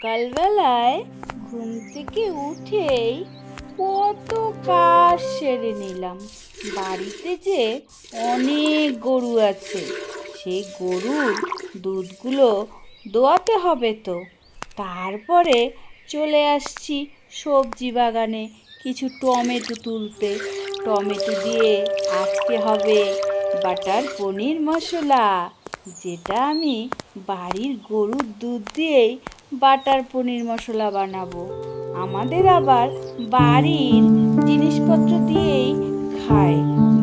সকালবেলায় ঘুম থেকে উঠেই কত কাজ সেরে নিলাম। বাড়িতে যে অনেক গরু আছে, সেই গরুর দুধগুলো দোয়াতে হবে তো। তারপরে চলে আসছি সবজি বাগানে কিছু টমেটো তুলতে। টমেটো দিয়ে আজকে হবে বাটার পনির মশলা, যেটা আমি বাড়ির গরুর দুধ দিয়েই বাটার পনির মশলা বানাবো। আমাদের আবার বাড়ির জিনিসপত্র দিয়েই খায়,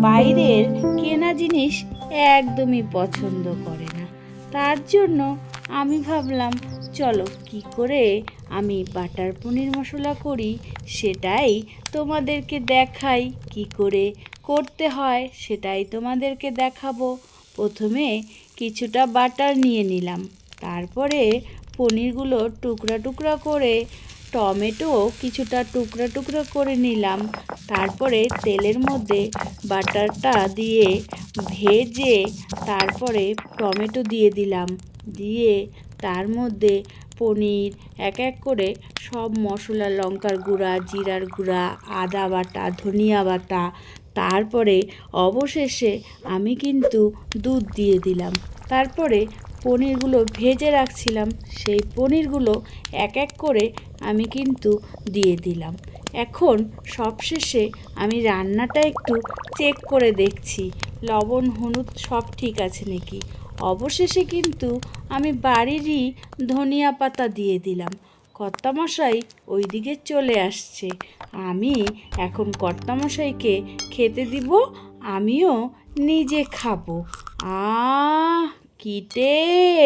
বাইরের কেনা জিনিস একদমই পছন্দ করে না। তার জন্য আমি ভাবলাম চলো কি করে আমি বাটার পনির মশলা করি সেটাই তোমাদেরকে দেখাই, কি করে করতে হয় সেটাই তোমাদেরকে দেখাবো। প্রথমে কিছুটা বাটার নিয়ে নিলাম, তারপরে পনিরগুলো টুকরা টুকরা করে, টমেটো কিছুটা টুকরা টুকরা করে নিলাম। তারপরে তেলের মধ্যে বাটারটা দিয়ে ভেজে তারপরে টমেটো দিয়ে দিলাম, দিয়ে তার মধ্যে পনির এক এক করে সব মশলা, লঙ্কার গুঁড়া, জিরার গুঁড়া, আদা বাটা, ধনিয়া বাটা, তারপরে অবশেষে আমি কিন্তু দুধ দিয়ে দিলাম। তারপরে পনিরগুলো ভেজে রাখছিলাম, সেই পনিরগুলো এক এক করে আমি কিন্তু দিয়ে দিলাম। এখন সবশেষে আমি রান্নাটা একটু চেক করে দেখছি লবণ হলুদ সব ঠিক আছে নাকি। অবশেষে কিন্তু আমি বাড়িরই ধনিয়া পাতা দিয়ে দিলাম। কর্তামশাই ওইদিকে চলে আসছে, আমি এখন কর্তামশাইকে খেতে দিব, আমিও নিজে খাবো। কি টেস্ট!